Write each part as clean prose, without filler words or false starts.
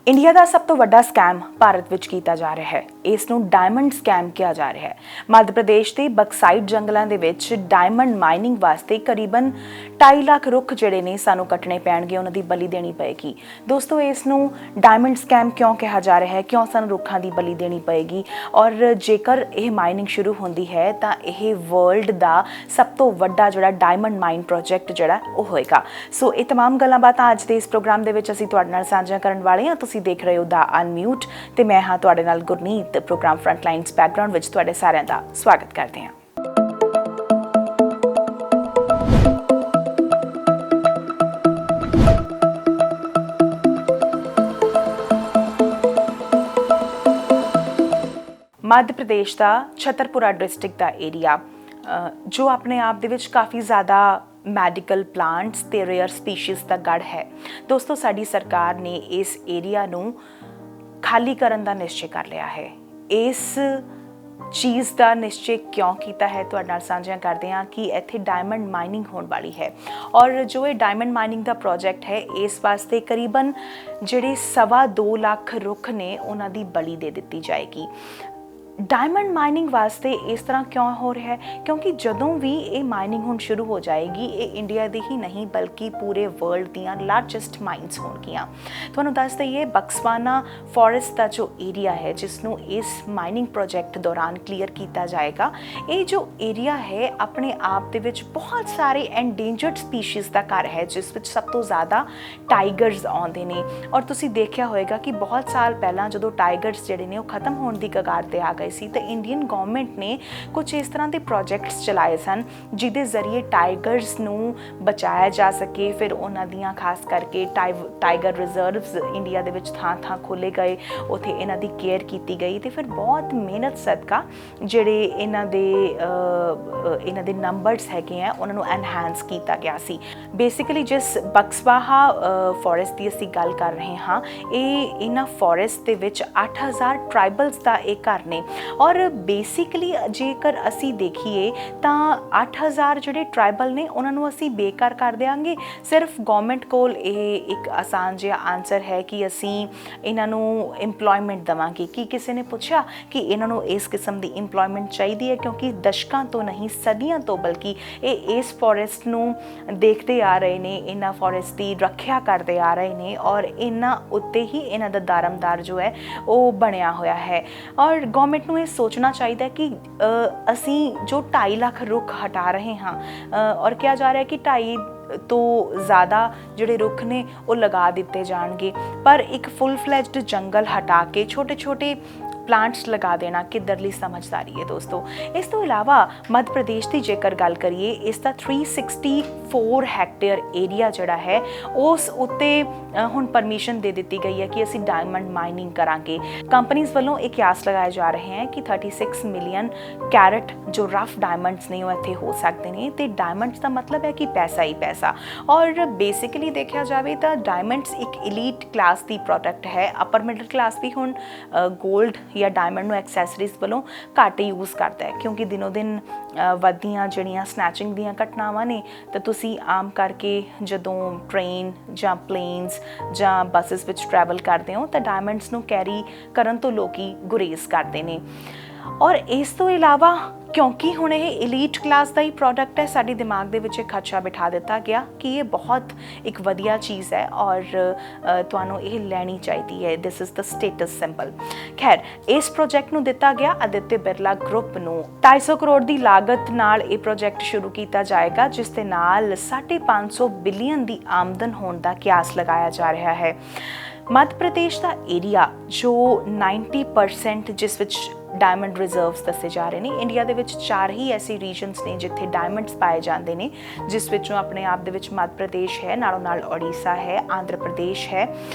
India का सब तो वड्डा स्कैम भारत विच कीता जा रहा है। इसनूं डायमंड स्कैम कहा जा रहा है। मध्य प्रदेश के बक्साइट जंगलों के विच डायमंड माइनिंग वास्ते करीबन 2.5 लाख रुख जिहड़े ने सानूं कट्टणे पैणगे, उन्हां दी बली देनी पएगी। दोस्तों, इसनूं डायमंड स्कैम क्यों कहा जा रहा है, क्यों सानूं रुखां दी बली देनी पएगी और जेकर यह माइनिंग शुरू होंदी है तां यह वर्ल्ड दा सब तो वड्डा जिहड़ा डायमंड माइन प्रोजैक्ट जिहड़ा ओह होएगा। सो ये तमाम गल्लां बातां अज दे इस प्रोग्राम दे विच असीं तुहाडे नाल साझा करन वाले हां। तुसीं देख रहे हो दा अनम्यूट ते मैं हां तुहाडे नाल गुरनीत। प्रोग्राम फ्रंटलाइनस बैकग्राउंड विच तुहाडे सारिआं दा स्वागत करदे हां। मध्य प्रदेश का छतरपुरा डिस्ट्रिक्ट का एरिया जो अपने आप दे विच काफ़ी ज़्यादा मैडिकल प्लांट्स ते रेयर स्पीशीज़ का गढ़ है। दोस्तों, साडी सरकार ने इस एरिया नूं खाली करन दा निश्चय कर लिया है। इस चीज़ का निश्चय क्यों किया है तुहाडे नाल साझा करते हैं कि इत्थे डायमंड माइनिंग होने वाली है और जो ये डायमंड माइनिंग का प्रोजैक्ट है इस वास्ते करीबन जिहड़े 2.25 लाख रुख ने उन्हां दी बली दे दित्ती जाएगी। डायमंड माइनिंग वास्ते इस तरह क्यों हो रहा है, क्योंकि जदों भी ये माइनिंग हुण शुरू हो जाएगी ये इंडिया दी ही नहीं बल्कि पूरे वर्ल्ड दियां लार्जेस्ट माइनस होणगियां। तुहानूं दस दईए बक्सवाना फॉरेस्ट का जो एरिया है जिसनों इस माइनिंग प्रोजैक्ट दौरान क्लीयर किया जाएगा, ये जो एरिया है अपने आप दे विच बहुत सारे एंडेंजर्ड स्पीशीज़ का घर है जिस विच सब तो ज़्यादा टाइगर्स आउंदे ने। और तुसीं देखिया होएगा कि बहुत साल पहलां जदों टाइगर्स जिहड़े ने खत्म होने की कगार ते आ गए सी तो इंडियन गवर्नमेंट ने कुछ इस तरह के प्रोजैक्ट्स चलाए सन जिहदे जरिए टाइगर्स नूं बचाया जा सके। फिर उन्हां दियां खास करके टाइगर रिजर्व्स इंडिया दे विच थां थां खोले गए, उत्थे इन्हां दी केयर की गई तो फिर बहुत मेहनत सदका जिहड़े इन्हां दे नंबर्स हैगे हैं उन्हां नूं एनहांस किया गया सी। बेसिकली जिस बक्सवाहा फॉरेस्ट की असीं गल कर रहे हाँ, ये इन्हां फॉरेस्ट दे विच 8000 ट्राइबल्स का एक घर ने और बेसिकली जेकर असी देखिए तो 8000 जिहड़े ट्राइबल ने उन्होंने असी बेकार कर देंगे। सिर्फ गवर्नमेंट कोल एक आसान जिहा आंसर है कि असी इन्हों इंपलॉयमेंट देवांगे। कि किसी ने पूछा कि इन्हों इस किस्म की इंपलॉयमेंट चाहिए है, क्योंकि दशकों तो नहीं सदियों तो बल्कि ये इस फॉरेस्ट नूं देखते आ रहे हैं, इन्हां फॉरेस्ट की रखिया करते आ रहे हैं और इन्हां उत्ते ही इन्हां दा दारमदार जो है वो बनया होया है। और गवर्नमेंट नूं ये सोचना चाहिए कि असी जो 2.5 लाख रुख हटा रहे हाँ और क्या जा रहा है कि 2.5 तो ज़्यादा जिहड़े रुख ने वो लगा दिते जाएंगे, पर एक फुल फ्लैज्ड जंगल हटा के छोटे छोटे प्लांट्स लगा देना किधरली समझदारी है। दोस्तों, इस तो इलावा मध्य प्रदेश की जेकर गल करिए इसका 364 हैक्टेयर एरिया जड़ा है उस उत्ते हुण परमिशन दे दी गई है कि असी डायमंड माइनिंग करांगे। कंपनीज वालों एक क्यास लगाए जा रहे हैं कि 36 मिलियन कैरेट जो रफ डायमंड्स ने वो इत्थे हो सकते हैं। तो डायमंड्स का मतलब है कि पैसा ही पैसा और बेसिकली देखा जाए तो डायमंड्स एक इलीट क्लास की प्रोडक्ट है। अपर मिडल क्लास भी हुण गोल्ड या डायमंड नूं एक्सैसरीज वालों घट यूज़ करता है, क्योंकि दिनों दिन वधियां जिहड़ियां स्नैचिंग दीयां घटनावां ने तो तुसीं आम करके जदों ट्रेन जां प्लेन्स जां बसिस विच ट्रैवल करते हो तो डायमंड्स नूं कैरी करन तो लोकी गुरेज करते हैं। और इस तो इलावा क्योंकि हुण ये इलीट क्लास का ही प्रोडक्ट है, साडे दिमाग दे विच खदशा बिठा दिता गया कि ये बहुत एक वधिया चीज़ है और तुहानूं ये लैनी चाहिए है। This is the status symbol. खैर, इस प्रोजैक्ट नूं दिता गया आदित्य बिरला ग्रुप नूं 250 करोड़ की लागत नाल ये प्रोजैक्ट शुरू किया जाएगा, जिस दे नाल 550 बिलियन की आमदन होने का क्यास लगाया जा रहा है। मध्य प्रदेश का एरिया जो 90% जिस विच डायमंड रिजर्व्स दसे जा रहे हैं। इंडिया दे विच 4 ही ऐसे रीजनस ने जिथे डायमंड्स पाए जाते हैं, जिस विचों अपने आप दे विच मध्य प्रदेश है, नालों नाल ओडिशा है, आंध्र प्रदेश है।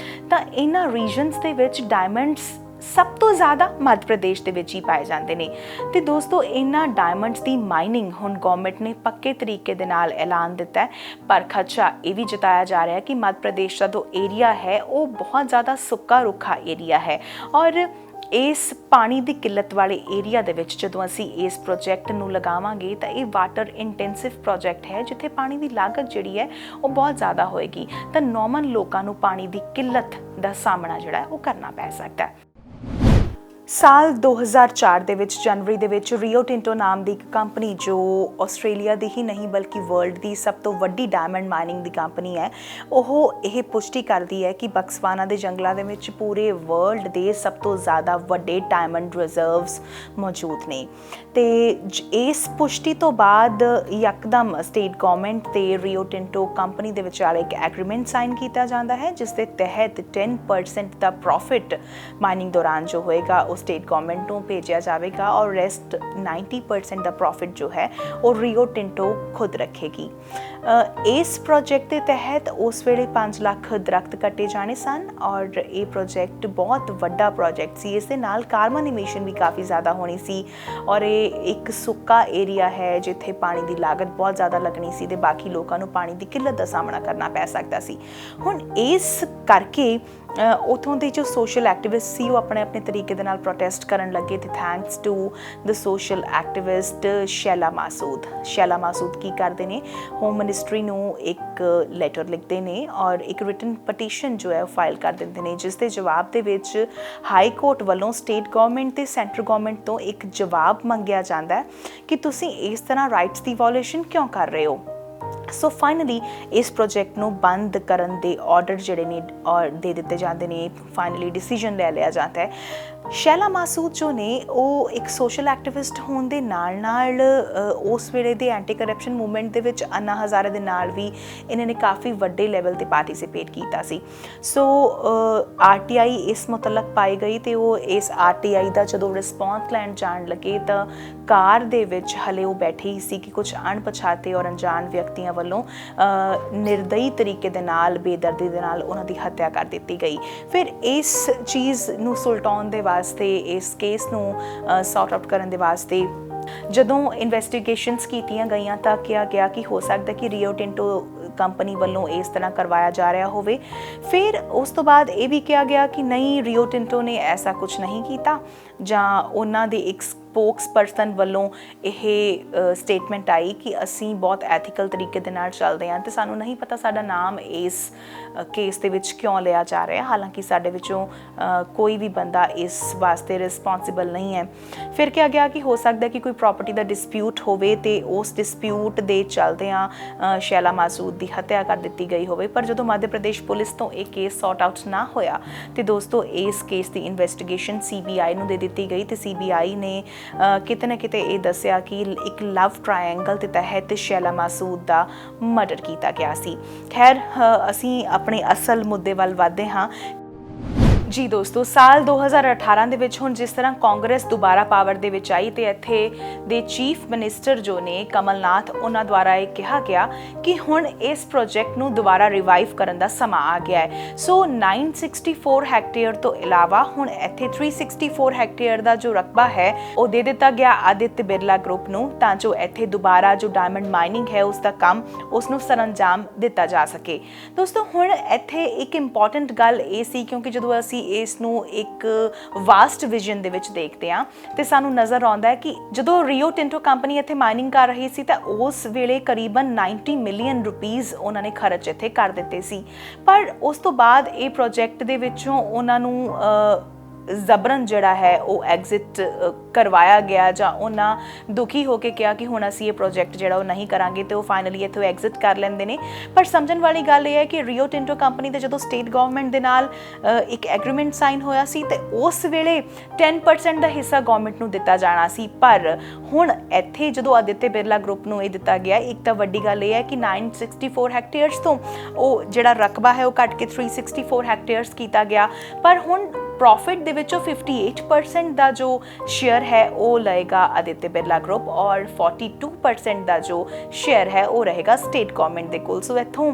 तो इन्हां रीजनस दे विच डायमंड्स ਸਭ ਤੋਂ ਜ਼ਿਆਦਾ ਮੱਧ ਪ੍ਰਦੇਸ਼ ਦੇ ਵਿੱਚ ਹੀ ਪਾਏ ਜਾਂਦੇ ਨੇ। ਤੇ ਦੋਸਤੋ ਇਹਨਾਂ ਡਾਇਮੰਡਸ ਦੀ ਮਾਈਨਿੰਗ ਹੁਣ ਗਵਰਨਮੈਂਟ ਨੇ ਪੱਕੇ ਤਰੀਕੇ ਦੇ ਨਾਲ ਐਲਾਨ ਦਿੱਤਾ ਹੈ, ਪਰ ਖਦਸ਼ਾ ਇਹ ਵੀ ਜਤਾਇਆ ਜਾ ਰਿਹਾ ਹੈ ਕਿ ਮੱਧ ਪ੍ਰਦੇਸ਼ ਦਾ ਜੋ ਏਰੀਆ ਹੈ ਉਹ ਬਹੁਤ ਜ਼ਿਆਦਾ ਸੁੱਕਾ ਰੁੱਖਾ ਏਰੀਆ ਹੈ ਔਰ ਇਸ ਪਾਣੀ ਦੀ ਕਿੱਲਤ ਵਾਲੇ ਏਰੀਆ ਦੇ ਵਿੱਚ ਜਦੋਂ ਅਸੀਂ ਇਸ ਪ੍ਰੋਜੈਕਟ ਨੂੰ ਲਗਾਵਾਂਗੇ ਤਾਂ ਇਹ ਵਾਟਰ ਇੰਟੈਂਸਿਵ ਪ੍ਰੋਜੈਕਟ ਹੈ ਜਿੱਥੇ ਪਾਣੀ ਦੀ ਲਾਗਤ ਜਿਹੜੀ ਹੈ ਉਹ ਬਹੁਤ ਜ਼ਿਆਦਾ ਹੋਏਗੀ, ਤਾਂ ਨਾਰਮਲ ਲੋਕਾਂ ਨੂੰ ਪਾਣੀ ਦੀ ਕਿੱਲਤ ਦਾ ਸਾਹਮਣਾ ਜਿਹੜਾ ਹੈ ਉਹ ਕਰਨਾ ਪੈ ਸਕਦਾ ਹੈ। ਸਾਲ 2004 ਦੇ ਵਿੱਚ ਜਨਵਰੀ ਦੇ ਵਿੱਚ ਰੀਓ ਟਿੰਟੋ ਨਾਮ ਦੀ ਇੱਕ ਕੰਪਨੀ ਜੋ ਆਸਟ੍ਰੇਲੀਆ ਦੀ ਹੀ ਨਹੀਂ ਬਲਕਿ ਵਰਲਡ ਦੀ ਸਭ ਤੋਂ ਵੱਡੀ ਡਾਇਮੰਡ ਮਾਈਨਿੰਗ ਦੀ ਕੰਪਨੀ ਹੈ, ਉਹ ਇਹ ਪੁਸ਼ਟੀ ਕਰਦੀ ਹੈ ਕਿ ਬਕਸਵਾਨਾ ਦੇ ਜੰਗਲਾਂ ਦੇ ਵਿੱਚ ਪੂਰੇ ਵਰਲਡ ਦੇ ਸਭ ਤੋਂ ਜ਼ਿਆਦਾ ਵੱਡੇ ਡਾਇਮੰਡ ਰਿਜ਼ਰਵਸ ਮੌਜੂਦ ਨੇ। ਤੇ ਇਸ ਪੁਸ਼ਟੀ ਤੋਂ ਬਾਅਦ ਯਕਦਮ ਸਟੇਟ ਗਵਰਨਮੈਂਟ ਤੇ ਰੀਓ ਟਿੰਟੋ ਕੰਪਨੀ ਦੇ ਵਿਚਾਲੇ ਇੱਕ ਐਗਰੀਮੈਂਟ ਸਾਈਨ ਕੀਤਾ ਜਾਂਦਾ ਹੈ ਜਿਸ ਦੇ ਤਹਿਤ 10% ਦਾ ਪ੍ਰੋਫਿਟ ਮਾਈਨਿੰਗ ਦੌਰਾਨ ਜੋ ਹੋਏਗਾ ਸਟੇਟ ਗਵਰਨਮੈਂਟ ਨੂੰ ਭੇਜਿਆ ਜਾਵੇਗਾ ਔਰ ਰੈਸਟ 90% ਦਾ ਪ੍ਰੋਫਿਟ ਜੋ ਹੈ ਉਹ ਰੀਓ ਟਿੰਟੋ ਖੁਦ ਰੱਖੇਗੀ। ਇਸ ਪ੍ਰੋਜੈਕਟ ਦੇ ਤਹਿਤ ਉਸ ਵੇਲੇ 5 ਲੱਖ ਦਰਖਤ ਕੱਟੇ ਜਾਣੇ ਸਨ ਔਰ ਇਹ ਪ੍ਰੋਜੈਕਟ ਬਹੁਤ ਵੱਡਾ ਪ੍ਰੋਜੈਕਟ ਸੀ। ਇਸ ਦੇ ਨਾਲ ਕਾਰਬਨ ਇਮਿਸ਼ਨ ਵੀ ਕਾਫੀ ਜ਼ਿਆਦਾ ਹੋਣੀ ਸੀ ਔਰ ਇਹ ਇੱਕ ਸੁੱਕਾ ਏਰੀਆ ਹੈ ਜਿੱਥੇ ਪਾਣੀ ਦੀ ਲਾਗਤ ਬਹੁਤ ਜ਼ਿਆਦਾ ਲੱਗਣੀ ਸੀ ਤੇ ਬਾਕੀ ਲੋਕਾਂ ਨੂੰ ਪਾਣੀ ਦੀ ਕਿੱਲਤ ਦਾ ਸਾਹਮਣਾ ਕਰਨਾ ਪੈ ਸਕਦਾ ਸੀ। ਹੁਣ ਇਸ ਕਰਕੇ ਉੱਥੋਂ ਦੇ ਜੋ ਸੋਸ਼ਲ ਐਕਟਿਵਿਸਟ ਸੀ ਉਹ ਆਪਣੇ ਤਰੀਕੇ ਦੇ ਨਾਲ ਪ੍ਰੋਟੈਸਟ ਕਰਨ ਲੱਗੇ ਤੇ thanks to the social activist Shaila Masood ਕੀ ਕਰਦੇ ਨੇ, ਹੋਮ ਮਿਨਿਸਟਰੀ ਨੂੰ ਇੱਕ ਲੈਟਰ ਲਿਖਦੇ ਨੇ ਔਰ ਇੱਕ ਰਿਟਨ ਪਟੀਸ਼ਨ ਜੋ ਹੈ ਉਹ ਫਾਈਲ ਕਰ ਦਿੰਦੇ ਨੇ ਜਿਸ ਦੇ ਜਵਾਬ ਦੇ ਵਿੱਚ ਹਾਈ ਕੋਰਟ ਵੱਲੋਂ ਸਟੇਟ ਗਵਰਨਮੈਂਟ ਤੇ ਸੈਂਟਰ ਗਵਰਨਮੈਂਟ ਤੋਂ ਇੱਕ ਜਵਾਬ ਮੰਗਿਆ ਜਾਂਦਾ ਹੈ ਕਿ ਤੁਸੀਂ ਇਸ ਤਰ੍ਹਾਂ ਰਾਈਟਸ ਦੀ ਵਾਇਓਲੇਸ਼ਨ ਕਿਉਂ ਕਰ ਰਹੇ ਹੋ। ਸੋ ਫਾਈਨਲੀ ਇਸ ਪ੍ਰੋਜੈਕਟ ਨੂੰ ਬੰਦ ਕਰਨ ਦੇ ਆਰਡਰ ਜਿਹੜੇ ਨੇ ਔਰ ਦੇ ਦਿੱਤੇ ਜਾਂਦੇ ਨੇ, ਫਾਈਨਲੀ ਡਿਸੀਜਨ ਲੈ ਲਿਆ ਜਾਂਦਾ ਹੈ। ਸ਼ੈਲਾ ਮਾਸੂਦ ਜੋ ਨੇ ਉਹ ਇੱਕ ਸੋਸ਼ਲ ਐਕਟਿਵਿਸਟ ਹੋਣ ਦੇ ਨਾਲ ਉਸ ਵੇਲੇ ਦੇ ਐਂਟੀ ਕਰਪਸ਼ਨ ਮੂਵਮੈਂਟ ਦੇ ਵਿੱਚ ਅੰਨਾ ਹਜ਼ਾਰੇ ਦੇ ਨਾਲ ਵੀ ਇਹਨਾਂ ਨੇ ਕਾਫੀ ਵੱਡੇ ਲੈਵਲ 'ਤੇ ਪਾਰਟੀਸਿਪੇਟ ਕੀਤਾ ਸੀ। ਸੋ RTI ਇਸ ਮੁਤਲਕ ਪਾਈ ਗਈ ਤੇ ਉਹ ਇਸ RTI ਦਾ ਜਦੋਂ ਰਿਸਪੌਂਸ ਲੈਣ ਜਾਣ ਲੱਗੇ ਤਾਂ ਕਾਰ ਦੇ ਵਿੱਚ ਹਲੇ ਉਹ ਬੈਠੇ ਹੀ ਸੀ ਕਿ ਕੁਝ ਅਣਪਛਾਤੇ ਔਰ ਅਣਜਾਣ ਵਿਅਕਤੀਆਂ ਵੱਲੋਂ ਨਿਰਦਈ ਤਰੀਕੇ ਦੇ ਨਾਲ ਬੇਦਰਦੀ ਦੇ ਨਾਲ ਉਹਨਾਂ ਦੀ ਹੱਤਿਆ ਕਰ ਦਿੱਤੀ ਗਈ। ਫਿਰ ਇਸ ਚੀਜ਼ ਨੂੰ ਸੁਲਟਾਉਣ ਦੇ ਵਾਸਤੇ, ਇਸ ਕੇਸ ਨੂੰ ਸੌਰਟ ਆਊਟ ਕਰਨ ਦੇ ਵਾਸਤੇ ਜਦੋਂ ਇਨਵੈਸਟੀਗੇਸ਼ਨਸ ਕੀਤੀਆਂ ਗਈਆਂ ਤਾਂ ਕਿਹਾ ਗਿਆ ਕਿ ਹੋ ਸਕਦਾ ਕਿ ਰੀਓ ਟਿੰਟੋ ਕੰਪਨੀ ਵੱਲੋਂ ਇਸ ਤਰ੍ਹਾਂ ਕਰਵਾਇਆ ਜਾ ਰਿਹਾ ਹੋਵੇ। ਫਿਰ ਉਸ ਤੋਂ ਬਾਅਦ ਇਹ ਵੀ ਕਿਹਾ ਗਿਆ ਕਿ ਨਹੀਂ, ਰੀਓ ਟਿੰਟੋ ਨੇ ਐਸਾ ਕੁਝ ਨਹੀਂ ਕੀਤਾ ਜਾਂ ਉਹਨਾਂ ਦੇ ਇੱਕ ਸਪੋਕਸਪਰਸਨ ਵੱਲੋਂ ਇਹ ਸਟੇਟਮੈਂਟ ਆਈ ਕਿ ਅਸੀਂ ਬਹੁਤ ਐਥੀਕਲ ਤਰੀਕੇ ਦੇ ਨਾਲ ਚੱਲਦੇ ਹਾਂ ਤੇ ਸਾਨੂੰ ਨਹੀਂ ਪਤਾ ਸਾਡਾ ਨਾਮ ਇਸ ਕੇਸ ਦੇ ਵਿੱਚ ਕਿਉਂ ਲਿਆ ਜਾ ਰਿਹਾ, ਹਾਲਾਂਕਿ ਸਾਡੇ ਵਿੱਚੋਂ ਕੋਈ ਵੀ ਬੰਦਾ ਇਸ ਵਾਸਤੇ ਰਿਸਪੌਂਸਿਬਲ ਨਹੀਂ ਹੈ। ਫਿਰ ਕਿਹਾ ਗਿਆ ਕਿ ਹੋ ਸਕਦਾ ਕਿ ਕੋਈ ਪ੍ਰਾਪਰਟੀ ਦਾ ਡਿਸਪਿਊਟ ਹੋਵੇ ਤੇ ਉਸ ਡਿਸਪਿਊਟ ਦੇ ਚੱਲਦਿਆਂ ਸ਼ੈਲਾ ਮਾਸੂਦ ਦੀ ਹੱਤਿਆ ਕਰ ਦਿੱਤੀ ਗਈ ਹੋਵੇ। ਪਰ ਜਦੋਂ ਮੱਧ ਪ੍ਰਦੇਸ਼ ਪੁਲਿਸ ਤੋਂ ਇਹ ਕੇਸ ਸੌਰਟ ਆਊਟ ਨਾ ਹੋਇਆ ਤੇ ਦੋਸਤੋ ਇਸ ਕੇਸ ਦੀ ਇਨਵੈਸਟੀਗੇਸ਼ਨ CBI ਨੂੰ ਦੇ ਦਿੱਤੀ ਗਈ ਤੇ CBI ਨੇ ਕਿਤੇ ਨਾ ਕਿਤੇ ਇਹ ਦੱਸਿਆ ਕਿ ਇੱਕ ਲਵ ਟ੍ਰਾਇੰਗਲ ਦੇ ਤਹਿਤ ਸ਼ੈਲਾ ਮਾਸੂਦ ਦਾ ਮਰਡਰ ਕੀਤਾ ਗਿਆ ਸੀ। ਖੈਰ ਅਸੀਂ ਆਪਣੇ ਅਸਲ ਮੁੱਦੇ ਵੱਲ ਵਧਦੇ ਹਾਂ। ਜੀ ਦੋਸਤੋ, ਸਾਲ 2018 ਦੇ ਵਿੱਚ ਹੁਣ ਜਿਸ ਤਰ੍ਹਾਂ ਕਾਂਗਰਸ ਦੁਬਾਰਾ ਪਾਵਰ ਦੇ ਵਿੱਚ ਆਈ ਤੇ ਇੱਥੇ ਦੇ ਚੀਫ ਮਿਨਿਸਟਰ ਜੋ ਨੇ ਕਮਲਨਾਥ, ਉਹਨਾਂ ਦੁਆਰਾ ਇਹ ਕਿਹਾ ਗਿਆ ਕਿ ਹੁਣ ਇਸ ਪ੍ਰੋਜੈਕਟ ਨੂੰ ਦੁਬਾਰਾ ਰਿਵਾਈਵ ਕਰਨ ਦਾ ਸਮਾਂ ਆ ਗਿਆ ਹੈ। ਸੋ 964 ਹੈਕਟੇਅਰ ਤੋਂ ਇਲਾਵਾ ਹੁਣ ਇੱਥੇ 364 ਹੈਕਟੇਅਰ ਦਾ ਜੋ ਰਕਬਾ ਹੈ ਉਹ ਦੇ ਦਿੱਤਾ ਗਿਆ ਆਦਿਤਿ ਬਿਰਲਾ ਗਰੁੱਪ ਨੂੰ ਤਾਂ ਜੋ ਇੱਥੇ ਦੁਬਾਰਾ ਜੋ ਡਾਇਮੰਡ ਮਾਈਨਿੰਗ ਹੈ ਉਸ ਦਾ ਕੰਮ ਉਸ ਨੂੰ ਸਰੰਜਾਮ ਦਿੱਤਾ ਜਾ ਸਕੇ। ਦੋਸਤੋ ਹੁਣ ਇੱਥੇ ਇੱਕ ਇੰਪੋਰਟੈਂਟ ਗੱਲ ਇਹ ਸੀ ਕਿਉਂਕਿ ਜਦੋਂ ਅਸੀਂ ਇਸ ਨੂੰ ਇੱਕ ਵਾਸਟ ਵਿਜ਼ਨ ਦੇ ਵਿੱਚ ਦੇਖਦੇ ਹਾਂ ਤੇ ਸਾਨੂੰ ਨਜ਼ਰ ਆਉਂਦਾ ਹੈ ਕਿ ਜਦੋਂ ਰੀਓ ਟਿੰਟੋ ਕੰਪਨੀ ਇੱਥੇ ਮਾਈਨਿੰਗ ਕਰ ਰਹੀ ਸੀ ਤਾਂ ਉਸ ਵੇਲੇ ਕਰੀਬਨ 90 ਮਿਲੀਅਨ ਰੁਪੀਸ ਉਹਨਾਂ ਨੇ ਖਰਚ ਇੱਥੇ ਕਰ ਦਿੱਤੇ ਸੀ। ਪਰ ਉਸ ਤੋਂ ਬਾਅਦ ਇਹ ਪ੍ਰੋਜੈਕਟ ਦੇ ਵਿੱਚੋਂ ਉਹਨਾਂ ਨੂੰ ਜ਼ਬਰਨ ਜਿਹੜਾ ਹੈ ਉਹ ਐਗਜ਼ਿਟ ਕਰਵਾਇਆ ਗਿਆ ਜਾਂ ਉਹਨਾਂ ਦੁਖੀ ਹੋ ਕੇ ਕਿਹਾ ਕਿ ਹੁਣ ਅਸੀਂ ਇਹ ਪ੍ਰੋਜੈਕਟ ਜਿਹੜਾ ਉਹ ਨਹੀਂ ਕਰਾਂਗੇ ਤੇ ਉਹ ਫਾਈਨਲੀ ਇੱਥੋਂ ਐਗਜ਼ਿਟ ਕਰ ਲੈਂਦੇ ਨੇ। ਪਰ ਸਮਝਣ ਵਾਲੀ ਗੱਲ ਇਹ ਹੈ ਕਿ ਰੀਓ ਟਿੰਟੋ ਕੰਪਨੀ ਦੇ ਜਦੋਂ ਸਟੇਟ ਗਵਰਨਮੈਂਟ ਦੇ ਨਾਲ ਇੱਕ ਐਗਰੀਮੈਂਟ ਸਾਈਨ ਹੋਇਆ ਸੀ ਤੇ ਉਸ ਵੇਲੇ 10% ਦਾ ਹਿੱਸਾ ਗਵਰਨਮੈਂਟ ਨੂੰ ਦਿੱਤਾ ਜਾਣਾ ਸੀ। ਪਰ ਹੁਣ ਇੱਥੇ ਜਦੋਂ ਆਦਿਤਿ ਬਿਰਲਾ ਗਰੁੱਪ ਨੂੰ ਇਹ ਦਿੱਤਾ ਗਿਆ, ਇੱਕ ਤਾਂ ਵੱਡੀ ਗੱਲ ਇਹ ਹੈ ਕਿ 964 ਹੈਕਟੇਅਰਸ ਤੋਂ ਉਹ ਜਿਹੜਾ ਰਕਬਾ ਹੈ ਉਹ ਘੱਟ ਕੇ 364 ਹੈਕਟੇਅਰਸ ਕੀਤਾ ਗਿਆ। ਪਰ ਹੁਣ प्रॉफिट ਦੇ ਵਿੱਚੋਂ 58% ਦਾ ਜੋ ਸ਼ੇਅਰ ਹੈ ਉਹ ਲਏਗਾ ਆਦਿत्य ਬਿਰਲਾ ਗਰੁੱਪ ਔਰ 42% ਦਾ ਜੋ ਸ਼ੇਅਰ ਹੈ ਉਹ ਰਹੇਗਾ ਸਟੇਟ ਗਵਰਨਮੈਂਟ ਦੇ ਕੋਲ। ਸੋ ਇੱਥੋਂ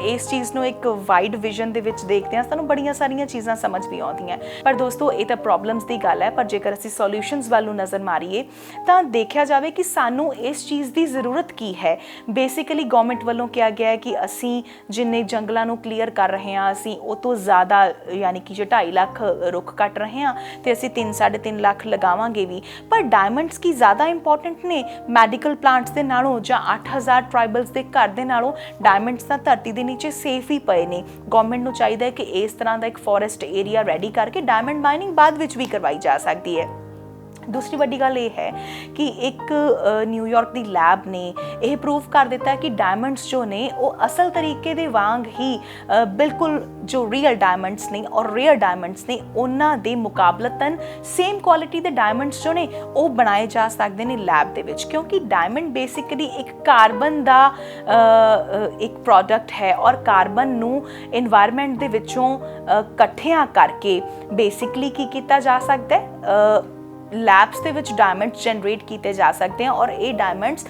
ਇਸ ਚੀਜ਼ ਨੂੰ ਇੱਕ ਵਾਈਡ ਵਿਜ਼ਨ ਦੇ ਵਿੱਚ ਦੇਖਦੇ ਹਾਂ ਸਾਨੂੰ ਬੜੀਆਂ ਸਾਰੀਆਂ ਚੀਜ਼ਾਂ ਸਮਝ ਵੀ ਆਉਂਦੀਆਂ। ਪਰ ਦੋਸਤੋ ਇਹ ਤਾਂ ਪ੍ਰੋਬਲਮਸ ਦੀ ਗੱਲ ਹੈ, ਪਰ ਜੇਕਰ ਅਸੀਂ ਸੋਲਿਊਸ਼ਨਸ ਵੱਲ ਨੂੰ ਨਜ਼ਰ ਮਾਰੀਏ ਤਾਂ ਦੇਖਿਆ ਜਾਵੇ ਕਿ ਸਾਨੂੰ ਇਸ ਚੀਜ਼ ਦੀ ਜ਼ਰੂਰਤ ਕੀ ਹੈ। ਬੇਸਿਕਲੀ ਗਵਰਨਮੈਂਟ ਵੱਲੋਂ ਕਿਹਾ ਗਿਆ ਹੈ ਕਿ ਅਸੀਂ ਜਿੰਨੇ ਜੰਗਲਾਂ ਨੂੰ ਕਲੀਅਰ ਕਰ ਰਹੇ ਹਾਂ ਅਸੀਂ ਉਹ ਤੋਂ ਜ਼ਿਆਦਾ ਯਾਨੀ ਕਿ 2.5 ਲੱਖ ਰੁੱਖ ਕੱਟ ਰਹੇ ਹਾਂ ਤੇ ਅਸੀਂ 3-3.5 ਲੱਖ ਲਗਾਵਾਂਗੇ ਵੀ। ਪਰ ਡਾਇਮੰਡਸ ਕੀ ਜ਼ਿਆਦਾ ਇੰਪੋਰਟੈਂਟ ਨੇ ਮੈਡੀਕਲ ਪਲਾਂਟਸ ਦੇ ਨਾਲੋਂ ਜਾਂ 8000 ਟ੍ਰਾਈਬਲਸ ਦੇ ਘਰ ਦੇ ਨਾਲੋਂ? ਡਾਇਮੰਡਸ ਤਾਂ ਧਰਤੀ ਦੇ ਨੀਚੇ ਸੇਫ ਹੀ ਪਏ ਨੇ। ਗਵਰਨਮੈਂਟ ਨੂੰ ਚਾਹੀਦਾ ਹੈ ਕਿ ਇਸ ਤਰ੍ਹਾਂ ਦਾ ਇੱਕ ਫੋਰੈਸਟ ਏਰੀਆ ਰੈਡੀ ਕਰਕੇ ਡਾਇਮੰਡ ਮਾਈਨਿੰਗ ਬਾਅਦ ਵਿੱਚ ਵੀ ਕਰਵਾਈ ਜਾ ਸਕਦੀ ਹੈ। दूसरी वड्डी गल ये है कि एक न्यूयॉर्क की लैब ने यह प्रूव कर दिता है कि डायमंड्स जो ने वो असल तरीके दे वांग ही बिल्कुल जो रियल डायमंड्स ने और रेयर डायमंड्स ने उन्हां दे मुकाबलतन सेम क्वालिटी के डायमंड्स जो ने वो बनाए जा सकते हैं लैब दे विच। क्योंकि डायमंड बेसिकली एक कार्बन का एक प्रोडक्ट है और कार्बन नू एनवायरमेंट दे विचों इकट्ठियां करके बेसिकली की किया जा सकता है लैब्स ਦੇ ਵਿੱਚ ਡਾਇਮੰਡਸ ਜਨਰੇਟ ਕੀਤੇ ਜਾ ਸਕਦੇ ਹਨ ਔਰ ਇਹ ਡਾਇਮੰਡਸ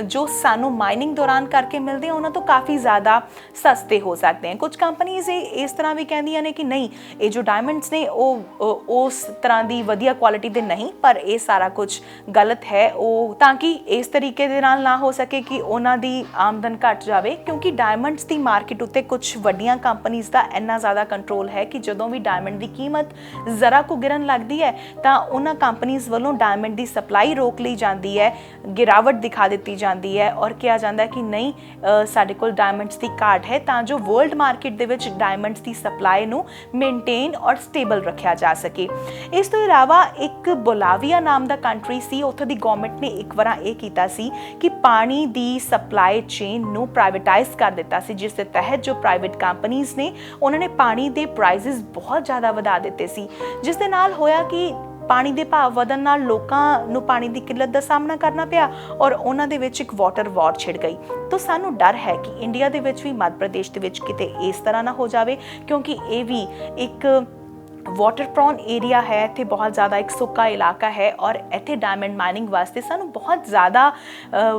ਜੋ ਸਾਨੂੰ ਮਾਈਨਿੰਗ ਦੌਰਾਨ ਕਰਕੇ ਮਿਲਦੇ ਆ ਉਹਨਾਂ ਤੋਂ ਕਾਫੀ ਜ਼ਿਆਦਾ ਸਸਤੇ ਹੋ ਸਕਦੇ ਹਨ। ਕੁਝ ਕੰਪਨੀਆਂ ਇਸ ਤਰ੍ਹਾਂ ਵੀ ਕਹਿੰਦੀਆਂ ਨੇ ਕਿ ਨਹੀਂ ਇਹ ਜੋ ਡਾਇਮੰਡਸ ਨੇ ਉਹ ਉਸ ਤਰ੍ਹਾਂ ਦੀ ਵਧੀਆ ਕੁਆਲਿਟੀ ਦੇ ਨਹੀਂ, ਪਰ ਇਹ ਸਾਰਾ ਕੁਝ ਗਲਤ ਹੈ ਉਹ ਤਾਂ ਕਿ ਇਸ ਤਰੀਕੇ ਦੇ ਨਾਲ ਨਾ ਹੋ ਸਕੇ ਕਿ ਉਹਨਾਂ ਦੀ ਆਮਦਨ ਘਟ ਜਾਵੇ। ਕਿਉਂਕਿ ਡਾਇਮੰਡਸ ਦੀ ਮਾਰਕੀਟ ਉੱਤੇ ਕੁਝ ਵੱਡੀਆਂ ਕੰਪਨੀਆਂ ਦਾ ਇੰਨਾ ਜ਼ਿਆਦਾ ਕੰਟਰੋਲ ਹੈ ਕਿ ਜਦੋਂ ਵੀ ਡਾਇਮੰਡ ਦੀ ਕੀਮਤ ਜ਼ਰਾ ਕੁ ਗਿਰਨ ਲੱਗਦੀ ਹੈ ਤਾਂ ਉਹਨਾਂ ਕੰਪਨੀਆਂ ਵੱਲੋਂ ਡਾਇਮੰਡ ਦੀ ਸਪਲਾਈ ਰੋਕ ਲਈ ਜਾਂਦੀ ਹੈ, ਗਿਰਾਵਟ ਦਿਖਾ ਦਿੱਤੀ ਜਾਂਦੀ ਹੈ ਔਰ ਕਿਹਾ ਜਾਂਦਾ ਕਿ ਨਹੀਂ ਸਾਡੇ ਕੋਲ ਡਾਇਮੰਡਸ ਦੀ ਘਾਟ ਹੈ ਤਾਂ ਜੋ ਵਰਲਡ ਮਾਰਕੀਟ ਦੇ ਵਿੱਚ ਡਾਇਮੰਡਸ ਦੀ ਸਪਲਾਈ ਨੂੰ ਮੇਨਟੇਨ ਔਰ ਸਟੇਬਲ ਰੱਖਿਆ ਜਾ ਸਕੇ। ਇਸ ਤੋਂ ਇਲਾਵਾ ਇੱਕ ਬੋਲਾਵੀਆ ਨਾਮ ਦਾ ਕੰਟਰੀ ਸੀ, ਉੱਥੋਂ ਦੀ ਗਵਰਨਮੈਂਟ ਨੇ ਇੱਕ ਵਾਰ ਇਹ ਕੀਤਾ ਸੀ ਕਿ ਪਾਣੀ ਦੀ ਸਪਲਾਈ ਚੇਨ ਨੂੰ ਪ੍ਰਾਈਵੇਟਾਈਜ਼ ਕਰ ਦਿੱਤਾ ਸੀ, ਜਿਸ ਦੇ ਤਹਿਤ ਜੋ ਪ੍ਰਾਈਵੇਟ ਕੰਪਨੀਆਂ ਨੇ ਉਹਨਾਂ ਨੇ ਪਾਣੀ ਦੇ ਪ੍ਰਾਈਸਿਸ ਬਹੁਤ ਜ਼ਿਆਦਾ ਵਧਾ ਦਿੱਤੇ ਸੀ, ਜਿਸ ਦੇ ਨਾਲ ਹੋਇਆ ਕਿ ਪਾਣੀ ਦੇ ਭਾਅ ਵਧਣ ਨਾਲ ਲੋਕਾਂ ਨੂੰ ਪਾਣੀ ਦੀ ਕਿੱਲਤ ਦਾ ਸਾਹਮਣਾ ਕਰਨਾ ਪਿਆ ਔਰ ਉਹਨਾਂ ਦੇ ਵਿੱਚ ਇੱਕ ਵਾਟਰ ਵਾਰ ਛਿੜ ਗਈ। ਤਾਂ ਸਾਨੂੰ ਡਰ ਹੈ ਕਿ ਇੰਡੀਆ ਦੇ ਵਿੱਚ ਵੀ ਮੱਧ ਪ੍ਰਦੇਸ਼ ਦੇ ਵਿੱਚ ਕਿਤੇ ਇਸ ਤਰ੍ਹਾਂ ਨਾ ਹੋ ਜਾਵੇ, ਕਿਉਂਕਿ ਇਹ ਵੀ ਇੱਕ वाटर प्रॉन एरिया है, इत्थे बहुत ज़्यादा एक सुक्का इलाका है और इत्थे डायमंड माइनिंग वास्ते सानू बहुत ज़्यादा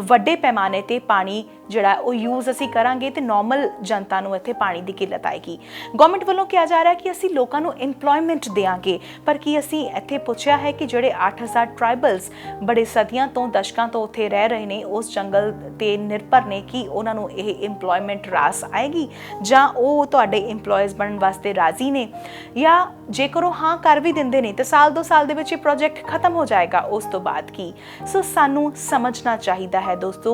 वड्डे पैमाने ते पानी जिहड़ा वो यूज़ असी करांगे तो नॉर्मल जनता नू इत्थे पानी की किल्लत आएगी। गवर्नमेंट वालों कहा जा रहा है कि असी लोगों नू इंप्लॉयमेंट देंगे, पर की असी इत्थे पुछया है कि जिहड़े 8000 ट्राइबल्स बड़े सदियां तो दशकों तो उत्थे रह रहे ने उस जंगल ते निर्भर ने कि उन्हां नू इह इंप्लॉयमेंट रास आएगी जां वो तुहाडे इंप्लॉयज़ बनन वास्ते राजी ने, या जेकर हाँ कर भी देंदे ने तो साल 2 साल दे विच ये प्रोजेक्ट खत्म हो जाएगा उस तो बाद की। सो सानू समझना चाहिए है दोस्तों,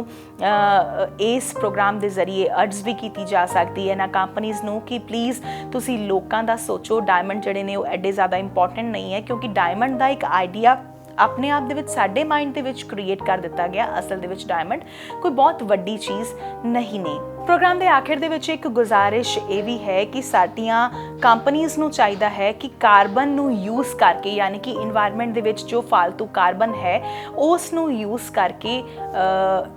इस प्रोग्राम के जरिए अर्ज भी की जा सकती है ना कंपनीज़ नू कि प्लीज़ तुसी लोकां दा सोचो। डायमंड जिहड़े ने वो एडे ज़्यादा इंपॉर्टेंट नहीं है, क्योंकि डायमंड का एक आइडिया अपने आप दे विच साडे माइंड दे विच क्रिएट कर दिता गया, असल दे विच डायमंड कोई बहुत वड्डी चीज़ नहीं ने। प्रोग्राम के आखिर दे विच एक गुजारिश ये भी है कि साडियां कंपनीज़ नू चाहिदा है कि कार्बन नू यूज़ करके, यानी कि इन्वायरमेंट दे विच जो फालतू कार्बन है उस नू यूज़ करके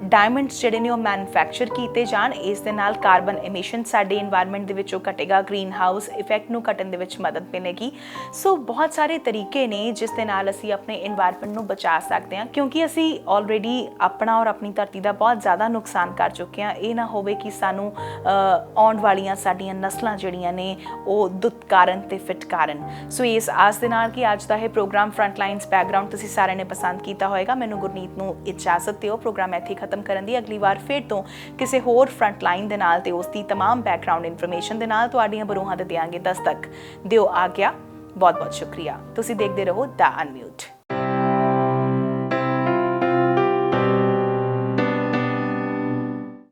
डायमंड्स जिहड़े ने मैनुफैक्चर कीते जाण। इस दे नाल कार्बन एमिशन साडे इन्वायरमेंट दे विचों घटेगा, ग्रीन हाउस इफैक्ट नू घटन दे विच मदद मिलेगी। सो बहुत सारे तरीके ने जिस दे नाल असी अपने इन्वायरमेंट नू बचा सकते हैं, क्योंकि असी ऑलरेडी अपना और अपनी धरती का बहुत ज़्यादा नुकसान कर चुके हैं। ये ना होवे कि सानू आउण वालियां साडियां नस्लां जिहड़ियां ने ਉਹ ਦੁੱਤਕਾਰਨ ਤੇ ਫਿਟਕਾਰਨ। ਸੋ ਇਸ ਆਸ ਦੇ ਨਾਲ ਕਿ ਅੱਜ ਦਾ ਇਹ ਪ੍ਰੋਗਰਾਮ ਫਰੰਟਲਾਈਨਸ ਬੈਕਗਰਾਉਂਡ ਤੁਸੀਂ ਸਾਰਿਆਂ ਨੇ ਪਸੰਦ ਕੀਤਾ ਹੋਵੇਗਾ। ਮੈਨੂੰ ਗੁਰਨੀਤ ਨੂੰ ਇਜਾਜ਼ਤ ਦਿਓ ਪ੍ਰੋਗਰਾਮ ਇੱਥੇ ਖਤਮ ਕਰਨ ਦੀ। ਅਗਲੀ ਵਾਰ ਫਿਰ ਤੋਂ ਕਿਸੇ ਹੋਰ ਫਰੰਟਲਾਈਨ ਦੇ ਨਾਲ ਤੇ ਉਸ ਦੀ तमाम ਬੈਕਗਰਾਉਂਡ ਇਨਫੋਰਮੇਸ਼ਨ ਦੇ ਨਾਲ ਤੁਹਾਡੀਆਂ ਬਰੂਹਾਂ ਤੇ ਦਿਆਂਗੇ ਦਸਤਕ। ਦਿਓ ਆ ਗਿਆ। ਬਹੁਤ ਬਹੁਤ ਸ਼ੁਕਰੀਆ। ਤੁਸੀਂ ਦੇਖਦੇ ਰਹੋ ਦਾ ਅਨਮਿਊਟ।